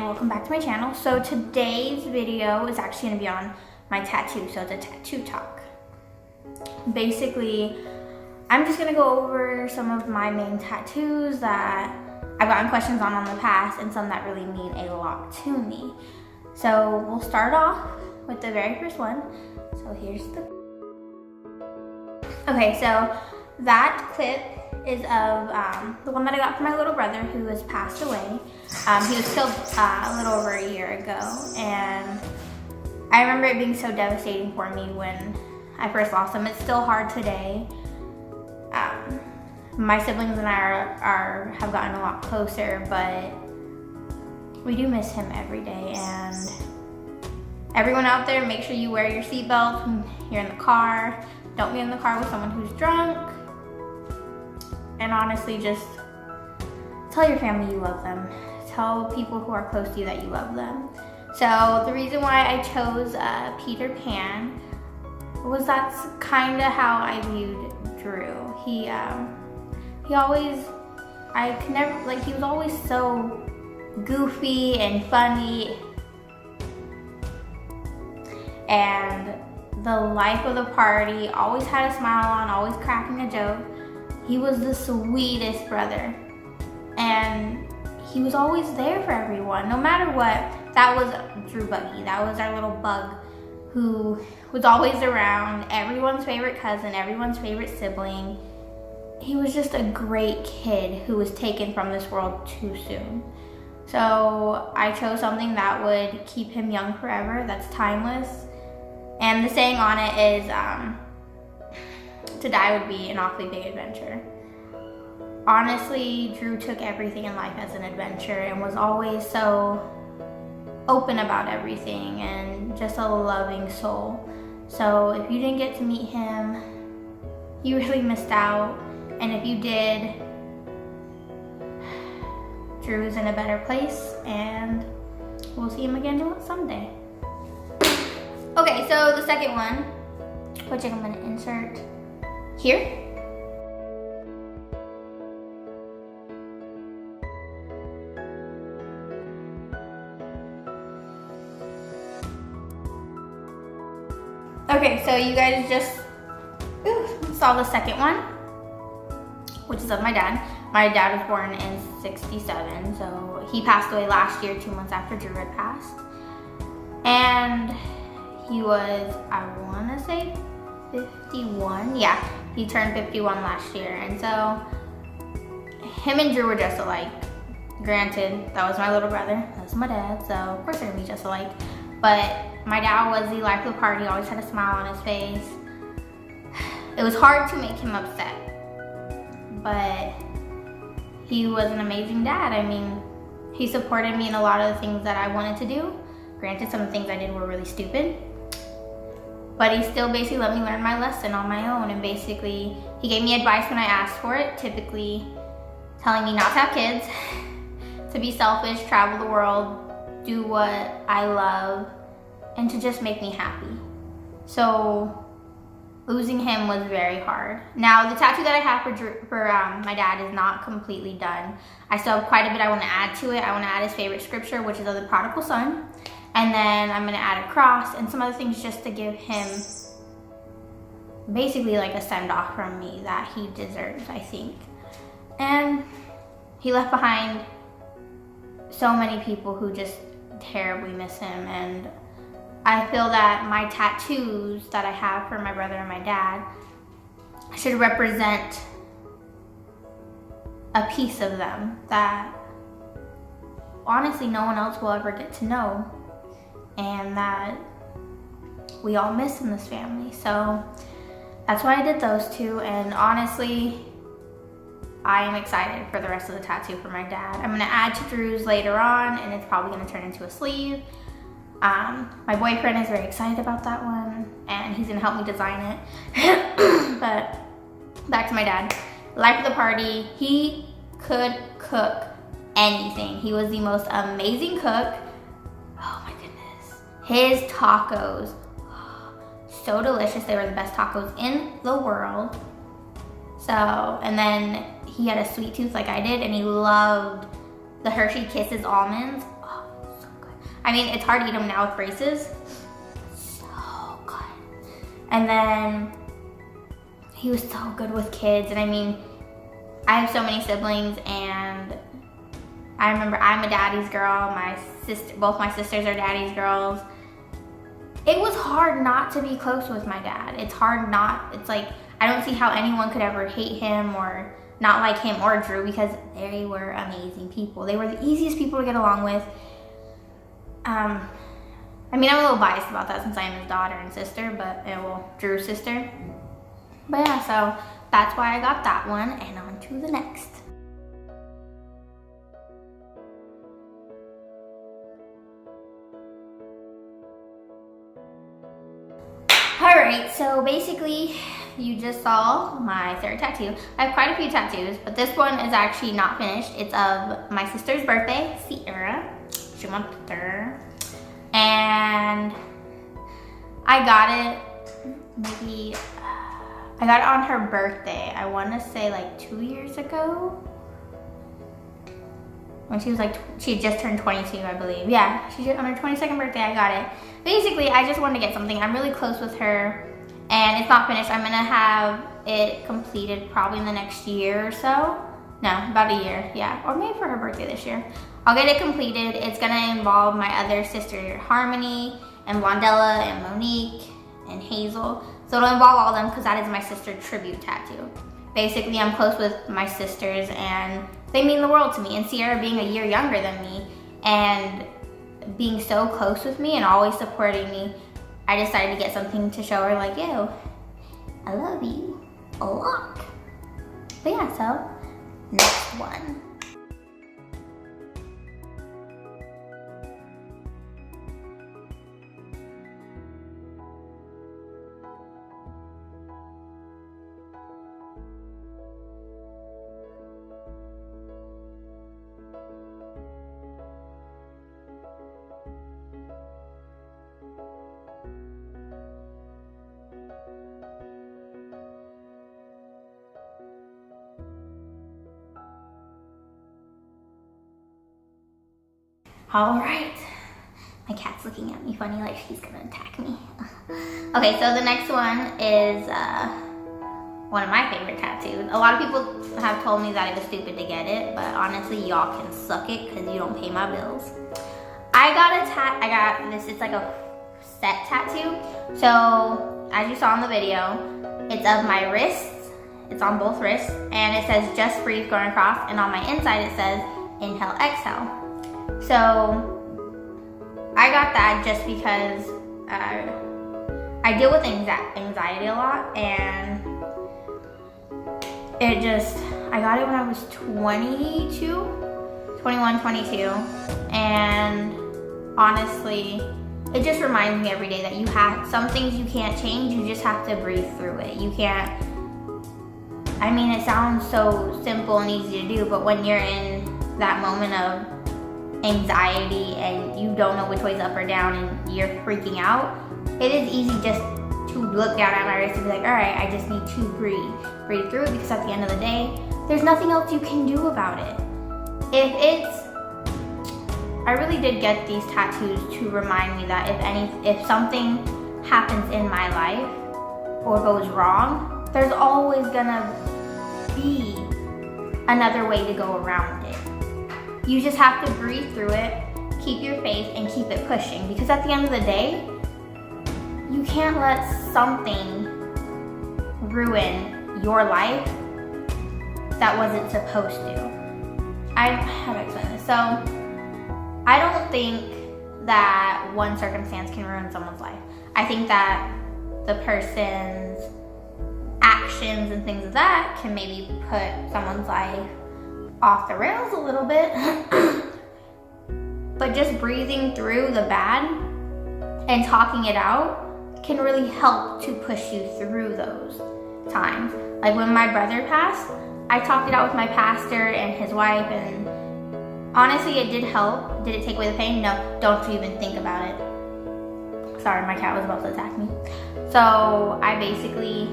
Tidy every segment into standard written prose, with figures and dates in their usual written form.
welcome back to my channel. So today's video is actually going to be on my tattoo, so it's a tattoo talk. Basically, I'm just going to go over some of my main tattoos that I've gotten questions on the past and some that really mean a lot to me. So we'll start off with the very first one. So here's the... Okay, so that clip is of the one that I got from my little brother who has passed away. He was killed a little over a year ago, and I remember it being so devastating for me when I first lost him. It's still hard today. My siblings and I have gotten a lot closer, but we do miss him every day. And everyone out there, make sure you wear your seatbelt when you're in the car. Don't be in the car with someone who's drunk. And honestly, just tell your family you love them. Tell people who are close to you that you love them. So the reason why I chose Peter Pan was that's kind of how I viewed Drew. He was always so goofy and funny, and the life of the party, always had a smile on, always cracking a joke. He was the sweetest brother, and he was always there for everyone, no matter what. That was Drew Buggy. That was our little bug who was always around, everyone's favorite cousin, everyone's favorite sibling. He was just a great kid who was taken from this world too soon. So I chose something that would keep him young forever, that's timeless. And the saying on it is, to die would be an awfully big adventure. Honestly, Drew took everything in life as an adventure and was always so open about everything and just a loving soul. So if you didn't get to meet him, you really missed out. And if you did, Drew's in a better place, and we'll see him again someday. Okay, so the second one, which I'm gonna insert here. Okay, so you guys just saw the second one, which is of my dad. My dad was born in '67, so he passed away last year, 2 months after Drew had passed. And he was, I wanna say 51, yeah, he turned 51 last year. And so him and Drew were just alike. Granted, that was my little brother, that's my dad, so of course they're gonna be just alike. But my dad was the life of the party, always had a smile on his face. It was hard to make him upset, but he was an amazing dad. I mean, he supported me in a lot of the things that I wanted to do. Granted, some of the things I did were really stupid, but he still basically let me learn my lesson on my own. And basically, he gave me advice when I asked for it, typically telling me not to have kids, to be selfish, travel the world, do what I love, and to just make me happy. So losing him was very hard. Now, the tattoo that I have for my dad is not completely done. I still have quite a bit I want to add to it. I want to add his favorite scripture, which is of the prodigal son. And then I'm going to add a cross and some other things just to give him basically like a send-off from me that he deserves, I think. And he left behind so many people who just terribly miss him. And I feel that my tattoos that I have for my brother and my dad should represent a piece of them that honestly no one else will ever get to know, and that we all miss in this family. So that's why I did those two, and honestly, I am excited for the rest of the tattoo for my dad. I'm gonna add to Drew's later on, and it's probably gonna turn into a sleeve. My boyfriend is very excited about that one, and he's gonna help me design it. But back to my dad. Life of the party, he could cook anything. He was the most amazing cook. Oh my goodness. His tacos, so delicious. They were the best tacos in the world. So, and then he had a sweet tooth like I did, and he loved the Hershey Kisses almonds. Oh, I mean, it's hard to eat them now with braces. So good. And then he was so good with kids. And I mean, I have so many siblings, and I remember I'm a daddy's girl. Both my sisters are daddy's girls. It was hard not to be close with my dad. It's like, I don't see how anyone could ever hate him or not like him or Drew, because they were amazing people. They were the easiest people to get along with. I mean, I'm a little biased about that since I am his daughter and sister, but, well, Drew's sister. But yeah, so that's why I got that one, and on to the next. Alright, so basically, you just saw my third tattoo. I have quite a few tattoos, but this one is actually not finished. It's of my sister's birthday, Sierra. She went there. And I got it on her birthday. I want to say like 2 years ago. When she had just turned 22, I believe. Yeah, on her 22nd birthday, I got it. Basically, I just wanted to get something. I'm really close with her, and it's not finished. I'm gonna have it completed probably in the next year or so. No, about a year, yeah. Or maybe for her birthday this year. I'll get it completed. It's gonna involve my other sister, Harmony, and Blondella, and Monique, and Hazel. So it'll involve all of them, because that is my sister tribute tattoo. Basically, I'm close with my sisters, and they mean the world to me. And Sierra being a year younger than me, and being so close with me and always supporting me, I decided to get something to show her, like, yo, I love you a lot. But yeah, so next one. All right, my cat's looking at me funny like she's gonna attack me. Okay, so the next one is one of my favorite tattoos. A lot of people have told me that it was stupid to get it, but honestly, y'all can suck it because you don't pay my bills. I got this, it's like a set tattoo. So, as you saw in the video, it's of my wrists. It's on both wrists, and it says just breathe going across, and on my inside it says inhale, exhale. So I got that just because I deal with anxiety a lot, and I got it when I was 21, 22, and honestly, it just reminds me every day that some things you can't change, you just have to breathe through it. You can't, I mean, it sounds so simple and easy to do, but when you're in that moment of anxiety and you don't know which way's up or down and you're freaking out, it is easy just to look down at my wrist and be like, all right, I just need to breathe through it, because at the end of the day, there's nothing else you can do about it. I really did get these tattoos to remind me that if something happens in my life or goes wrong, there's always gonna be another way to go around it. You just have to breathe through it, keep your faith, and keep it pushing. Because at the end of the day, you can't let something ruin your life that wasn't supposed to. How do I explain this? So, I don't think that one circumstance can ruin someone's life. I think that the person's actions and things of that can maybe put someone's life off the rails a little bit. But just breathing through the bad and talking it out can really help to push you through those times. Like when my brother passed, I talked it out with my pastor and his wife, and honestly, it did help. Did it take away the pain? No, don't you even think about it. Sorry, my cat was about to attack me. So I basically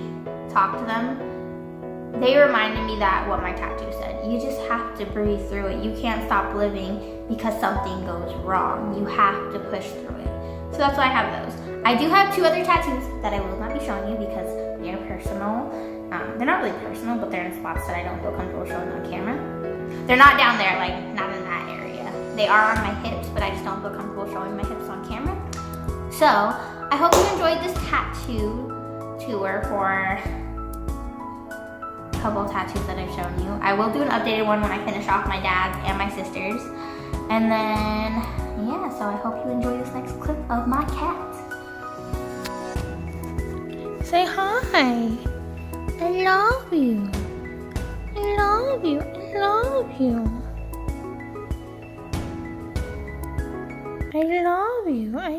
talked to them they reminded me that what my tattoo said. You just have to breathe through it. You can't stop living because something goes wrong. You have to push through it. So that's why I have those. I do have 2 other tattoos that I will not be showing you because they're personal. They're not really personal, but they're in spots that I don't feel comfortable showing on camera. They're not down there, like not in that area. They are on my hips, but I just don't feel comfortable showing my hips on camera. So I hope you enjoyed this tattoo tour for a couple of tattoos that I've shown you. I will do an updated one when I finish off my dad's and my sister's. And then, yeah, so I hope you enjoy this next clip of my cat. Say hi. I love you. I love you. I love you. I love you. I